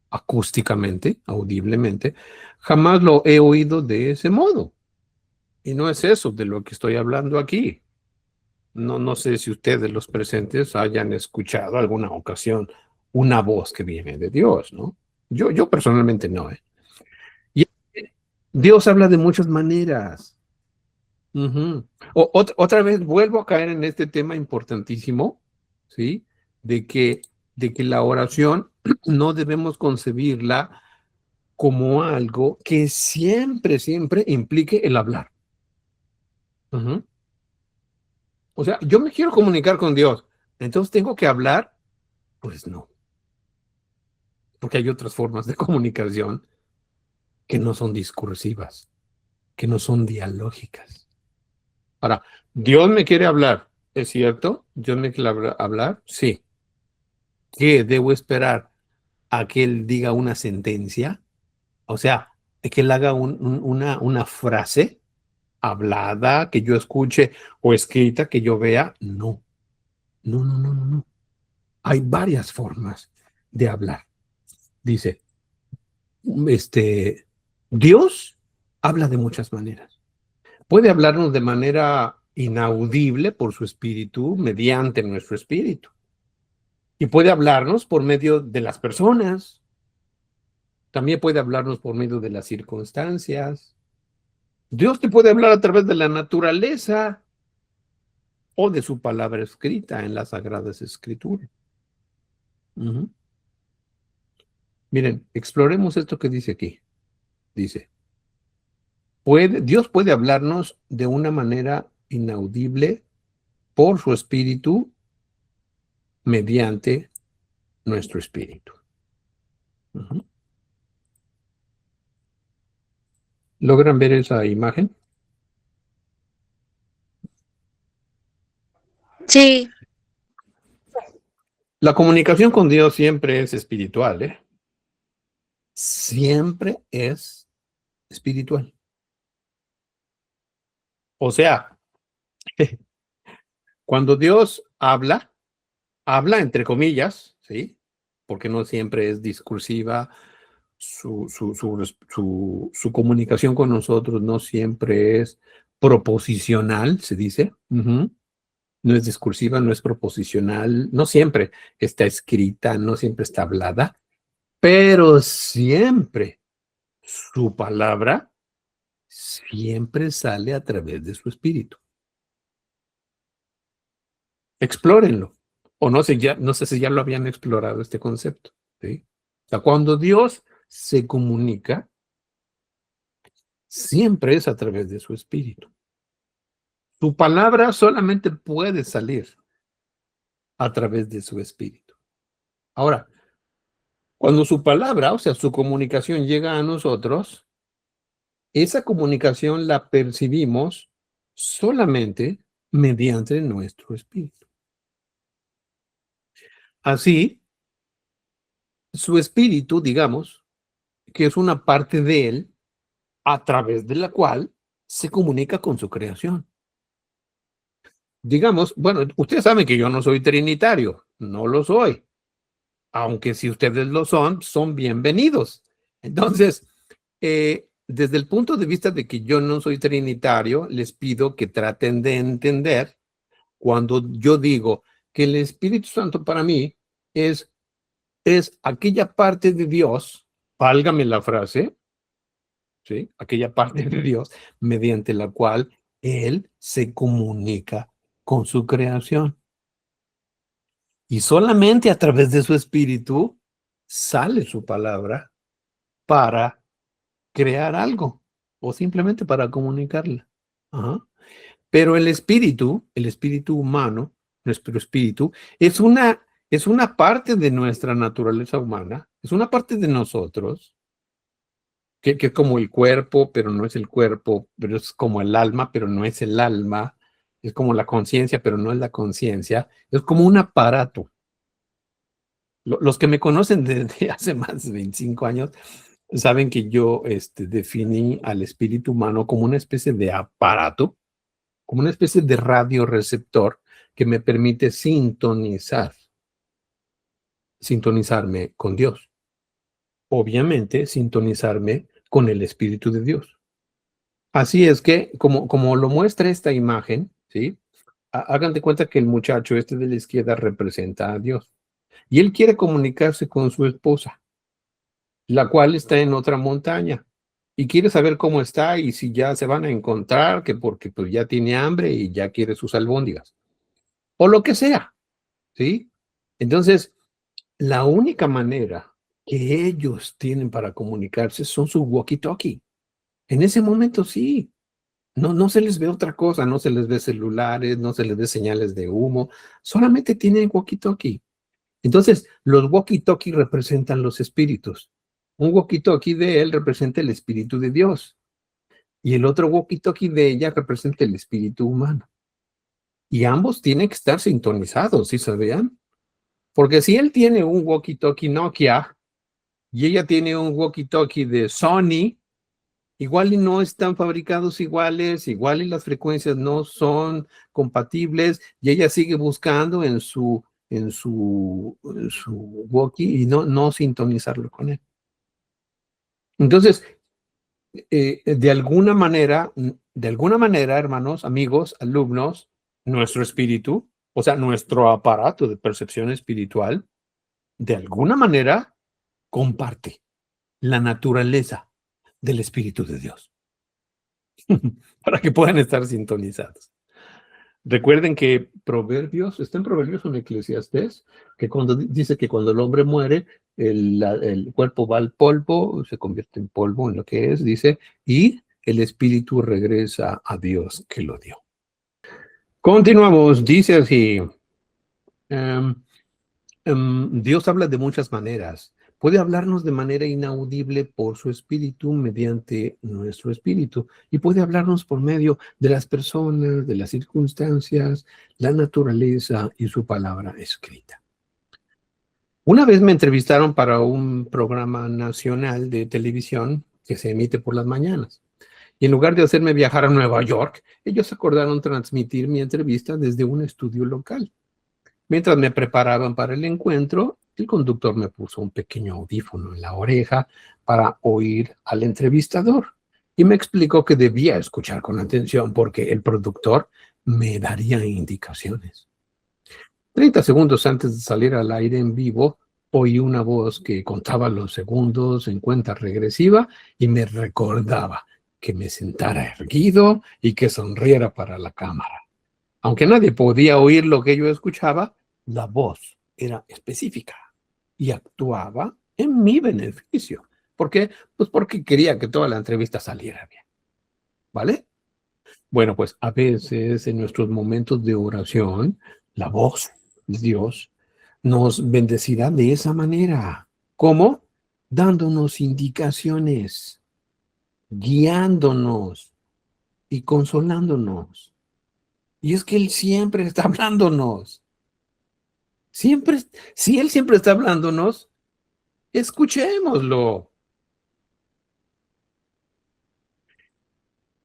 acústicamente, audiblemente, jamás lo he oído de ese modo. Y no es eso de lo que estoy hablando aquí. No sé si ustedes, los presentes, hayan escuchado alguna ocasión una voz que viene de Dios, ¿no? Yo personalmente no, ¿eh? Y Dios habla de muchas maneras. Uh-huh. Otra vez vuelvo a caer en este tema importantísimo, ¿sí? De que, de que la oración no debemos concebirla como algo que siempre, siempre implique el hablar. Uh-huh. O sea, yo me quiero comunicar con Dios, entonces tengo que hablar, pues no, porque hay otras formas de comunicación que no son discursivas, que no son dialógicas. Ahora, Dios me quiere hablar, ¿es cierto? ¿Dios me quiere hablar? Sí. ¿Qué debo esperar? ¿A que Él diga una sentencia? O sea, que Él haga una frase hablada que yo escuche o escrita que yo vea. No, no, no, no, no, no. Hay varias formas de hablar. Dice, Dios habla de muchas maneras, Puede hablarnos de manera inaudible por su espíritu, mediante nuestro espíritu. Y puede hablarnos por medio de las personas. También puede hablarnos por medio de las circunstancias. Dios te puede hablar a través de la naturaleza o de su palabra escrita en las Sagradas Escrituras. Miren, exploremos esto que dice aquí. Dice, Dios puede hablarnos de una manera inaudible por su espíritu mediante nuestro espíritu. ¿Logran ver esa imagen? Sí. La comunicación con Dios siempre es espiritual, ¿eh? Siempre es espiritual. O sea, cuando Dios habla entre comillas, ¿sí? Porque no siempre es discursiva, su comunicación con nosotros no siempre es proposicional, se dice. No es discursiva, no es proposicional, no siempre está escrita, no siempre está hablada, pero siempre su palabra siempre sale a través de su espíritu. Explórenlo. O no sé, no sé si ya lo habían explorado este concepto, ¿sí? O sea, cuando Dios se comunica, siempre es a través de su espíritu. Su palabra solamente puede salir a través de su espíritu. Ahora, cuando su palabra, o sea, su comunicación llega a nosotros, esa comunicación la percibimos solamente mediante nuestro espíritu. Así, su espíritu, digamos, que es una parte de él a través de la cual se comunica con su creación. Digamos, bueno, ustedes saben que yo no soy trinitario, no lo soy, aunque si ustedes lo son bienvenidos. Entonces, desde el punto de vista de que yo no soy trinitario, les pido que traten de entender cuando yo digo que el Espíritu Santo para mí es aquella parte de Dios, válgame la frase, ¿sí? Aquella parte de Dios mediante la cual Él se comunica con su creación. Y solamente a través de su espíritu sale su palabra para crear algo o simplemente para comunicarla. Pero el espíritu humano, nuestro espíritu, es una parte de nuestra naturaleza humana, es una parte de nosotros, que es como el cuerpo, pero no es el cuerpo, pero es como el alma, pero no es el alma, es como la conciencia, pero no es la conciencia, es como un aparato. Los que me conocen desde hace más de 25 años saben que yo definí al espíritu humano como una especie de aparato, como una especie de radioreceptor que me permite sintonizarme con Dios. Obviamente, sintonizarme con el Espíritu de Dios. Así es que, como lo muestra esta imagen, ¿sí? Hagan de cuenta que el muchacho de la izquierda representa a Dios. Y él quiere comunicarse con su esposa, la cual está en otra montaña. Y quiere saber cómo está y si ya se van a encontrar, que porque pues ya tiene hambre y ya quiere sus albóndigas. O lo que sea, ¿sí? Entonces, la única manera que ellos tienen para comunicarse son su walkie-talkie. En ese momento sí, no se les ve otra cosa, no se les ve celulares, no se les ve señales de humo, solamente tienen walkie-talkie. Entonces, los walkie-talkie representan los espíritus. Un walkie-talkie de él representa el espíritu de Dios y el otro walkie-talkie de ella representa el espíritu humano. Y ambos tienen que estar sintonizados, ¿sí sabían? Porque si él tiene un walkie-talkie Nokia y ella tiene un walkie-talkie de Sony, igual y no están fabricados iguales, igual y las frecuencias no son compatibles y ella sigue buscando en su walkie y no sintonizarlo con él. Entonces, de alguna manera, hermanos, amigos, alumnos, nuestro espíritu, o sea, nuestro aparato de percepción espiritual, de alguna manera comparte la naturaleza del Espíritu de Dios, para que puedan estar sintonizados. Recuerden que Proverbios, está en Proverbios o en Eclesiastés, que cuando dice que cuando el hombre muere, el cuerpo va al polvo, se convierte en polvo en lo que es, dice, y el espíritu regresa a Dios que lo dio. Continuamos, dice así, em, Dios habla de muchas maneras. Puede hablarnos de manera inaudible por su espíritu, mediante nuestro espíritu, y puede hablarnos por medio de las personas, de las circunstancias, la naturaleza y su palabra escrita. Una vez me entrevistaron para un programa nacional de televisión que se emite por las mañanas. Y en lugar de hacerme viajar a Nueva York, ellos acordaron transmitir mi entrevista desde un estudio local. Mientras me preparaban para el encuentro, el conductor me puso un pequeño audífono en la oreja para oír al entrevistador y me explicó que debía escuchar con atención porque el productor me daría indicaciones. 30 segundos antes de salir al aire en vivo, oí una voz que contaba los segundos en cuenta regresiva y me recordaba que me sentara erguido y que sonriera para la cámara. Aunque nadie podía oír lo que yo escuchaba, la voz era específica y actuaba en mi beneficio. ¿Por qué? Pues porque quería que toda la entrevista saliera bien. ¿Vale? Bueno, pues a veces en nuestros momentos de oración, la voz de Dios nos bendecirá de esa manera. ¿Cómo? Dándonos indicaciones, guiándonos y consolándonos. Y es que Él siempre está hablándonos. Siempre, si Él siempre está hablándonos, escuchémoslo.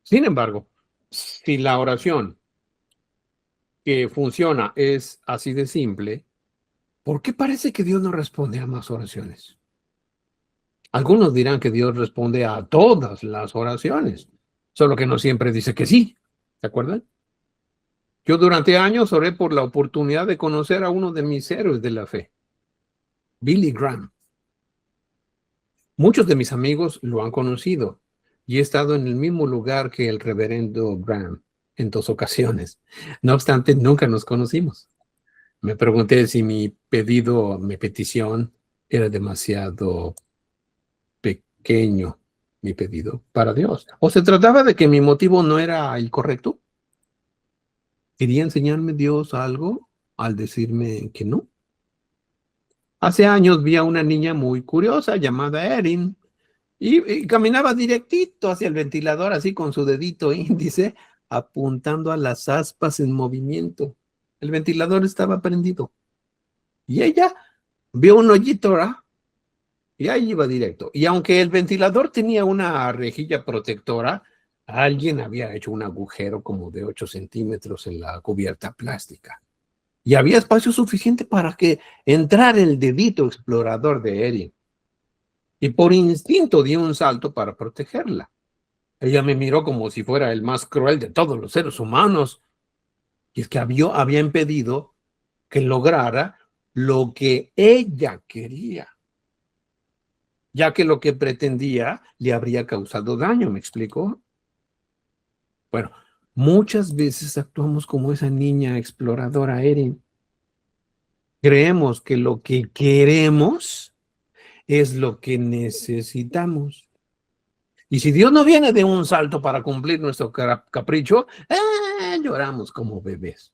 Sin embargo, si la oración que funciona es así de simple, ¿por qué parece que Dios no responde a más oraciones? Algunos dirán que Dios responde a todas las oraciones, solo que no siempre dice que sí. ¿Se acuerdan? Yo durante años oré por la oportunidad de conocer a uno de mis héroes de la fe, Billy Graham. Muchos de mis amigos lo han conocido y he estado en el mismo lugar que el reverendo Graham en 2 ocasiones. No obstante, nunca nos conocimos. Me pregunté si mi petición era demasiado pequeño, mi pedido para Dios. ¿O se trataba de que mi motivo no era el correcto? ¿Quería enseñarme Dios algo al decirme que no? Hace años vi a una niña muy curiosa llamada Erin y caminaba directito hacia el ventilador, así con su dedito índice, apuntando a las aspas en movimiento. El ventilador estaba prendido. Y ella vio un hoyito, ¿verdad? Y ahí iba directo. Y aunque el ventilador tenía una rejilla protectora, alguien había hecho un agujero como de 8 centímetros en la cubierta plástica. Y había espacio suficiente para que entrara el dedito explorador de Erin. Y por instinto di un salto para protegerla. Ella me miró como si fuera el más cruel de todos los seres humanos. Y es que había impedido que lograra lo que ella quería, ya que lo que pretendía le habría causado daño, ¿me explico? Bueno, muchas veces actuamos como esa niña exploradora Erin. Creemos que lo que queremos es lo que necesitamos. Y si Dios no viene de un salto para cumplir nuestro capricho, lloramos como bebés.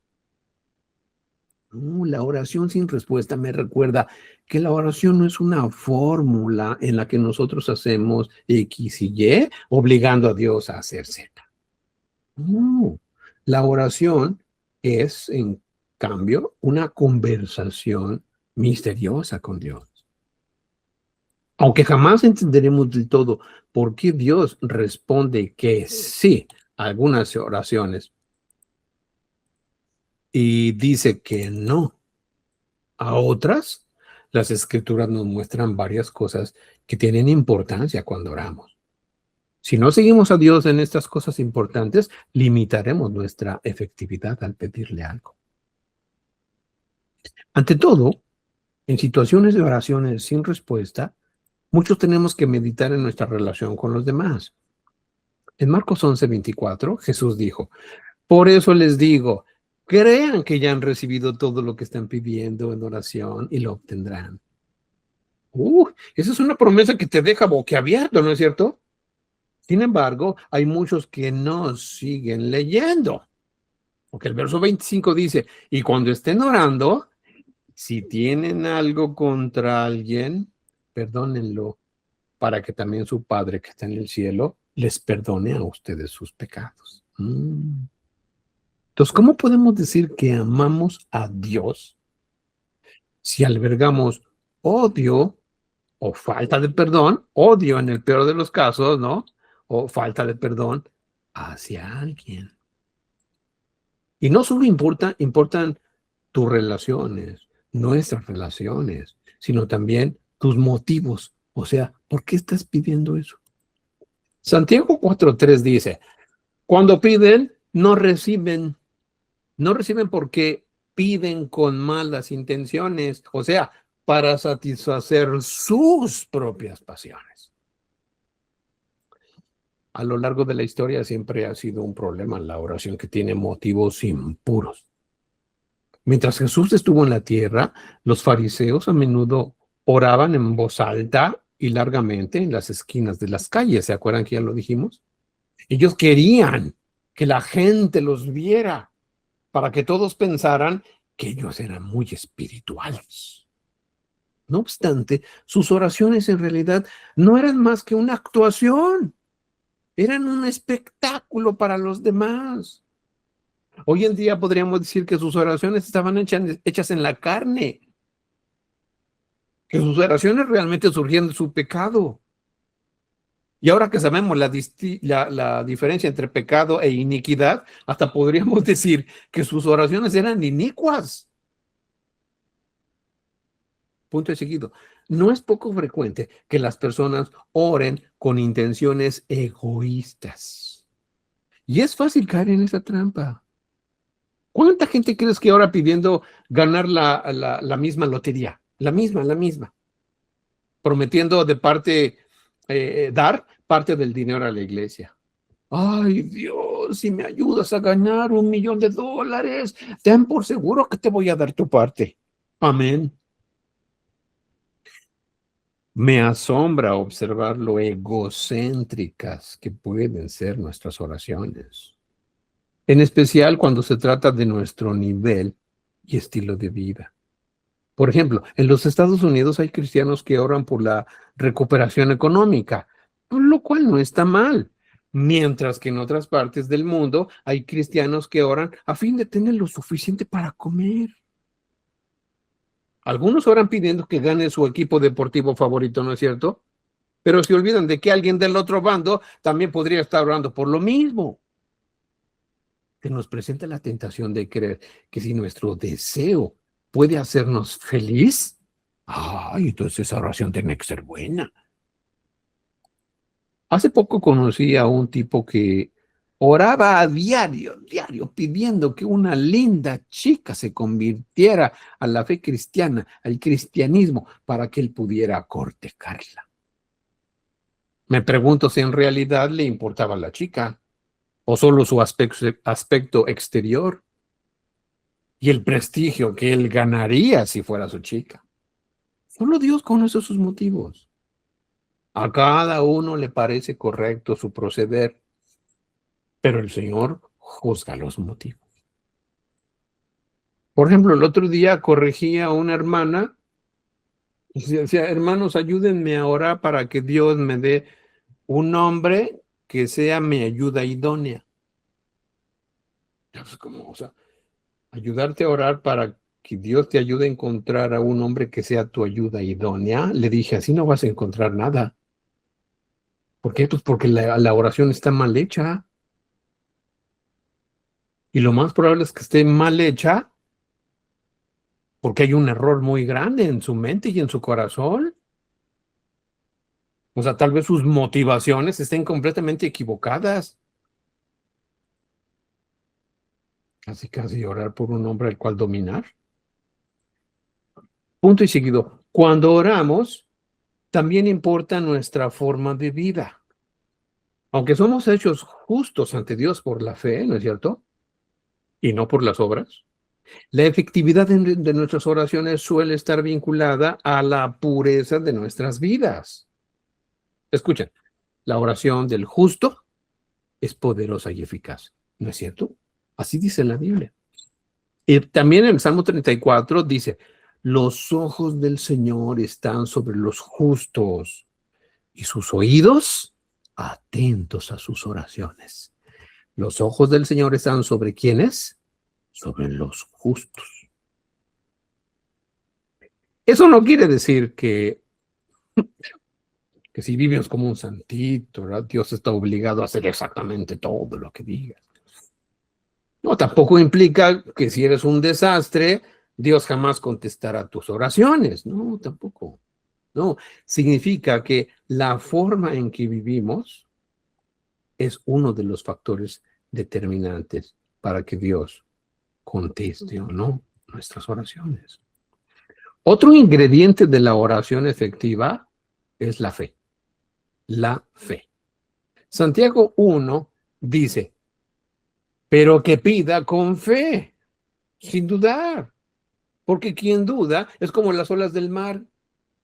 La oración sin respuesta me recuerda que la oración no es una fórmula en la que nosotros hacemos X y Y, obligando a Dios a hacer Z. No, la oración es, en cambio, una conversación misteriosa con Dios. Aunque jamás entenderemos del todo por qué Dios responde que sí a algunas oraciones y dice que no a otras, las escrituras nos muestran varias cosas que tienen importancia cuando oramos. Si no seguimos a Dios en estas cosas importantes, limitaremos nuestra efectividad al pedirle algo. Ante todo, en situaciones de oraciones sin respuesta, muchos tenemos que meditar en nuestra relación con los demás. En Marcos 11:24, Jesús dijo: por eso les digo, crean que ya han recibido todo lo que están pidiendo en oración y lo obtendrán. Esa es una promesa que te deja boquiabierto, ¿no es cierto? Sin embargo, hay muchos que no siguen leyendo. Porque el verso 25 dice: y cuando estén orando, si tienen algo contra alguien, perdónenlo, para que también su Padre que está en el cielo les perdone a ustedes sus pecados. Entonces, ¿cómo podemos decir que amamos a Dios si albergamos odio o falta de perdón, odio en el peor de los casos, ¿no? O falta de perdón hacia alguien? Y no solo importan tus relaciones, nuestras relaciones, sino también tus motivos. O sea, ¿por qué estás pidiendo eso? Santiago 4:3 dice: cuando piden, no reciben porque piden con malas intenciones, o sea, para satisfacer sus propias pasiones. A lo largo de la historia siempre ha sido un problema la oración que tiene motivos impuros. Mientras Jesús estuvo en la tierra, los fariseos a menudo oraban en voz alta y largamente en las esquinas de las calles. ¿Se acuerdan que ya lo dijimos? Ellos querían que la gente los viera para que todos pensaran que ellos eran muy espirituales. No obstante, sus oraciones en realidad no eran más que una actuación, eran un espectáculo para los demás. Hoy en día podríamos decir que sus oraciones estaban hechas en la carne, que sus oraciones realmente surgían de su pecado. Y ahora que sabemos la diferencia entre pecado e iniquidad, hasta podríamos decir que sus oraciones eran inicuas. Punto y seguido. No es poco frecuente que las personas oren con intenciones egoístas. Y es fácil caer en esa trampa. ¿Cuánta gente crees que ora pidiendo ganar la misma lotería? La misma. Prometiendo de parte, dar parte del dinero a la iglesia. Ay, Dios, si me ayudas a ganar $1,000,000, ten por seguro que te voy a dar tu parte. Amén. Me asombra observar lo egocéntricas que pueden ser nuestras oraciones, en especial cuando se trata de nuestro nivel y estilo de vida. Por ejemplo, en los Estados Unidos hay cristianos que oran por la recuperación económica, lo cual no está mal, mientras que en otras partes del mundo hay cristianos que oran a fin de tener lo suficiente para comer. Algunos oran pidiendo que gane su equipo deportivo favorito, ¿no es cierto? Pero se olvidan de que alguien del otro bando también podría estar orando por lo mismo. Que nos presenta la tentación de creer que si nuestro deseo puede hacernos feliz, entonces esa oración tiene que ser buena. Hace poco conocí a un tipo que oraba a diario, pidiendo que una linda chica se convirtiera a la fe cristiana, al cristianismo, para que él pudiera cortejarla. Me pregunto si en realidad le importaba la chica o solo su aspecto exterior y el prestigio que él ganaría si fuera su chica. Solo Dios conoce sus motivos. A cada uno le parece correcto su proceder, pero el Señor juzga los motivos. Por ejemplo, el otro día corregí a una hermana y decía: hermanos, ayúdenme a orar para que Dios me dé un hombre que sea mi ayuda idónea. Pues, ¿cómo? O sea, ayudarte a orar para que Dios te ayude a encontrar a un hombre que sea tu ayuda idónea. Le dije: así no vas a encontrar nada. ¿Por qué? Pues porque la oración está mal hecha. Y lo más probable es que esté mal hecha porque hay un error muy grande en su mente y en su corazón. O sea, tal vez sus motivaciones estén completamente equivocadas. Casi orar por un hombre al cual dominar. Punto y seguido. Cuando oramos, también importa nuestra forma de vida. Aunque somos hechos justos ante Dios por la fe, ¿no es cierto? Y no por las obras. La efectividad de nuestras oraciones suele estar vinculada a la pureza de nuestras vidas. Escuchen, la oración del justo es poderosa y eficaz, ¿no es cierto? Así dice la Biblia. Y también en el Salmo 34 dice, los ojos del Señor están sobre los justos y sus oídos atentos a sus oraciones. Los ojos del Señor están sobre ¿quiénes? Sobre los justos. Eso no quiere decir que si vives como un santito, ¿verdad? Dios está obligado a hacer exactamente todo lo que digas. No, tampoco implica que si eres un desastre, Dios jamás contestará tus oraciones. No, tampoco. No, significa que la forma en que vivimos es uno de los factores determinantes para que Dios conteste o no nuestras oraciones. Otro ingrediente de la oración efectiva es la fe. La fe. Santiago 1 dice, pero que pida con fe, sin dudar, porque quien duda es como las olas del mar,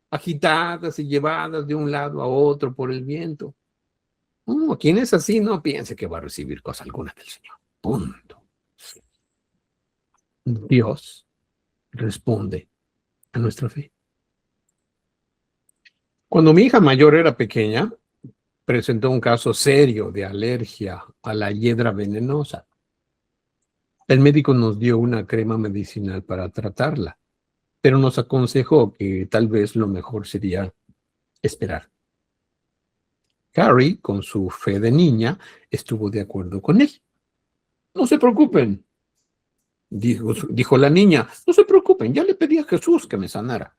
agitadas y llevadas de un lado a otro por el viento. Quien es así no piense que va a recibir cosa alguna del Señor. Punto. Dios responde a nuestra fe. Cuando mi hija mayor era pequeña, presentó un caso serio de alergia a la hiedra venenosa. El médico nos dio una crema medicinal para tratarla, pero nos aconsejó que tal vez lo mejor sería esperar. Carrie, con su fe de niña, estuvo de acuerdo con él. No se preocupen, dijo la niña, no se preocupen, ya le pedí a Jesús que me sanara.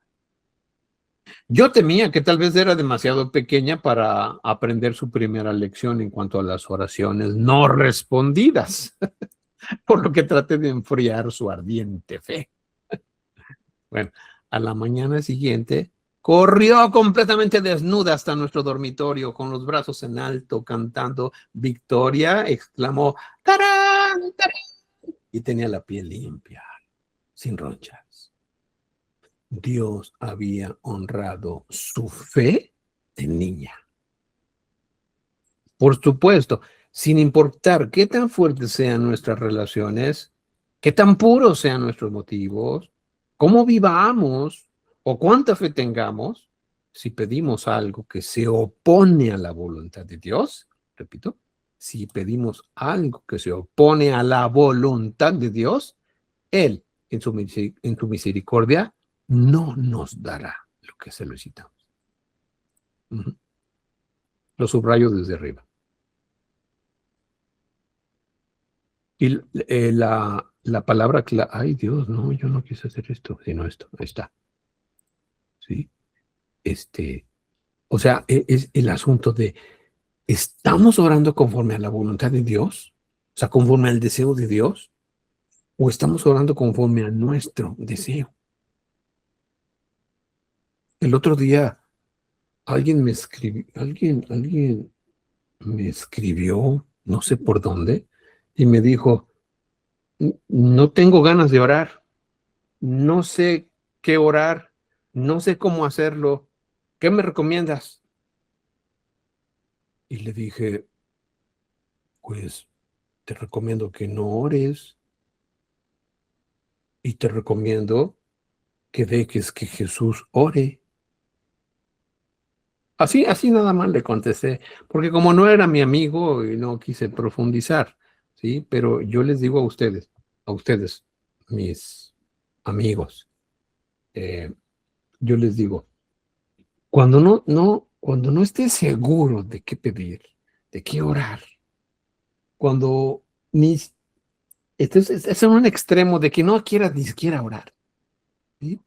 Yo temía que tal vez era demasiado pequeña para aprender su primera lección en cuanto a las oraciones no respondidas, por lo que traté de enfriar su ardiente fe. Bueno, a la mañana siguiente corrió completamente desnuda hasta nuestro dormitorio, con los brazos en alto, cantando Victoria, exclamó, ¡tarán, tarán! Y tenía la piel limpia, sin ronchas. Dios había honrado su fe de niña. Por supuesto, sin importar qué tan fuertes sean nuestras relaciones, qué tan puros sean nuestros motivos, cómo vivamos o cuánta fe tengamos, si pedimos algo que se opone a la voluntad de Dios, repito, si pedimos algo que se opone a la voluntad de Dios, Él, en su misericordia, no nos dará lo que solicitamos. Lo subrayo desde arriba. Y la palabra, ay Dios, no, yo no quise hacer esto, sino esto, ahí está. ¿Sí? O sea, es el asunto de, ¿estamos orando conforme a la voluntad de Dios? O sea, conforme al deseo de Dios, o estamos orando conforme a nuestro deseo. El otro día, alguien me escribió, no sé por dónde, y me dijo, no tengo ganas de orar, no sé qué orar, no sé cómo hacerlo, ¿qué me recomiendas? Y le dije, pues te recomiendo que no ores y te recomiendo que dejes que Jesús ore. Así nada más le contesté, porque como no era mi amigo y no quise profundizar, ¿sí? Pero yo les digo a ustedes, mis amigos, yo les digo, cuando no estés seguro de qué pedir, de qué orar, cuando es en un extremo de que no quieras ni siquiera orar, ¿sí?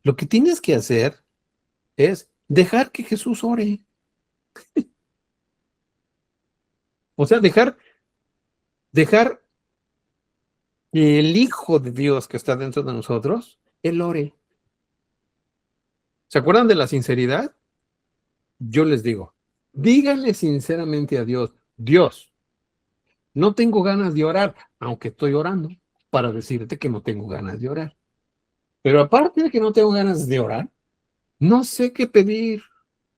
Lo que tienes que hacer es dejar que Jesús ore. O sea, dejar que el Hijo de Dios que está dentro de nosotros, Él ore. ¿Se acuerdan de la sinceridad? Yo les digo, díganle sinceramente a Dios, Dios, no tengo ganas de orar, aunque estoy orando, para decirte que no tengo ganas de orar. Pero aparte de que no tengo ganas de orar, no sé qué pedir.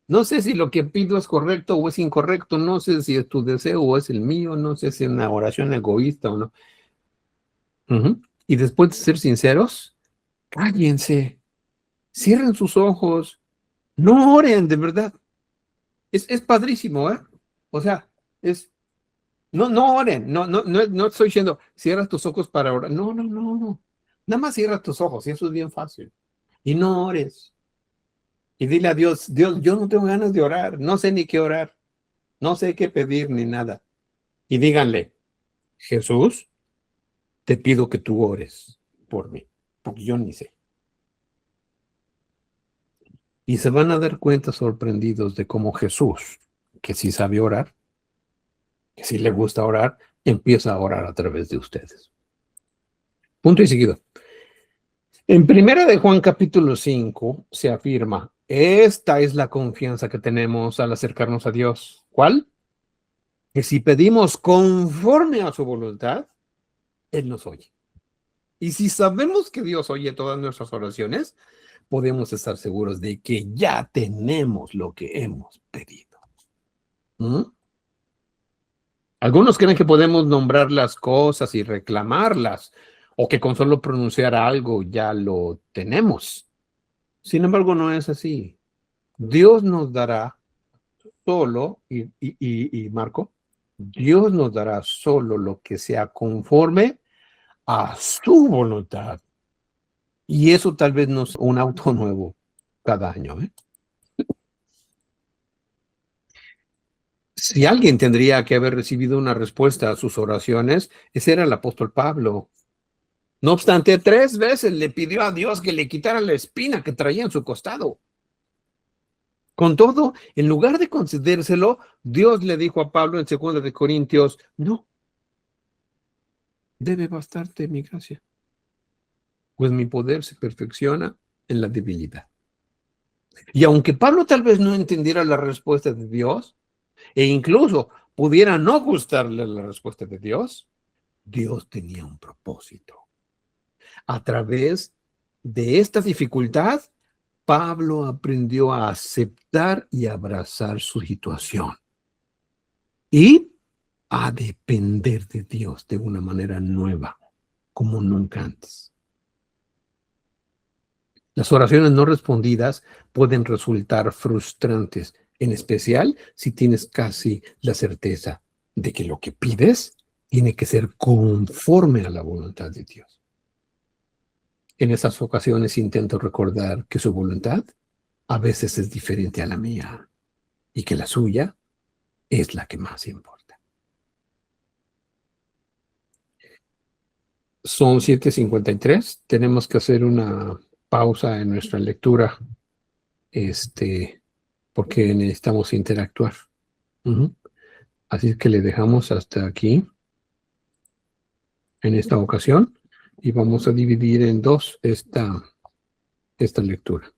No sé si lo que pido es correcto o es incorrecto. No sé si es tu deseo o es el mío. No sé si es una oración egoísta o no. Y después de ser sinceros, cállense, cierren sus ojos, no oren, de verdad. Es padrísimo, ¿eh? O sea, no oren, no estoy diciendo, cierra tus ojos para orar. No. Nada más cierra tus ojos y eso es bien fácil. Y no ores. Y dile a Dios, Dios, yo no tengo ganas de orar, no sé ni qué orar, no sé qué pedir ni nada. Y díganle, Jesús, te pido que tú ores por mí, porque yo ni sé. Y se van a dar cuenta sorprendidos de cómo Jesús, que sí sabe orar, que sí le gusta orar, empieza a orar a través de ustedes. Punto y seguido. En Primera de Juan capítulo 5 se afirma, esta es la confianza que tenemos al acercarnos a Dios. ¿Cuál? Que si pedimos conforme a su voluntad, Él nos oye. Y si sabemos que Dios oye todas nuestras oraciones, podemos estar seguros de que ya tenemos lo que hemos pedido. Algunos creen que podemos nombrar las cosas y reclamarlas, o que con solo pronunciar algo ya lo tenemos. Sin embargo, no es así. Dios nos dará solo, y Marco, Dios nos dará solo lo que sea conforme a su voluntad. Y eso tal vez no es un auto nuevo cada año, ¿eh? Si alguien tendría que haber recibido una respuesta a sus oraciones, ese era el apóstol Pablo. No obstante, 3 veces le pidió a Dios que le quitara la espina que traía en su costado. Con todo, en lugar de concedérselo, Dios le dijo a Pablo en 2 de Corintios, no, debe bastarte mi gracia, pues mi poder se perfecciona en la debilidad. Y aunque Pablo tal vez no entendiera la respuesta de Dios, e incluso pudiera no gustarle la respuesta de Dios, Dios tenía un propósito. A través de esta dificultad, Pablo aprendió a aceptar y abrazar su situación y a depender de Dios de una manera nueva, como nunca antes. Las oraciones no respondidas pueden resultar frustrantes, en especial si tienes casi la certeza de que lo que pides tiene que ser conforme a la voluntad de Dios. En esas ocasiones intento recordar que su voluntad a veces es diferente a la mía y que la suya es la que más importa. Son 7:53. Tenemos que hacer una pausa en nuestra lectura, porque necesitamos interactuar. Así que le dejamos hasta aquí en esta ocasión y vamos a dividir en 2 esta lectura.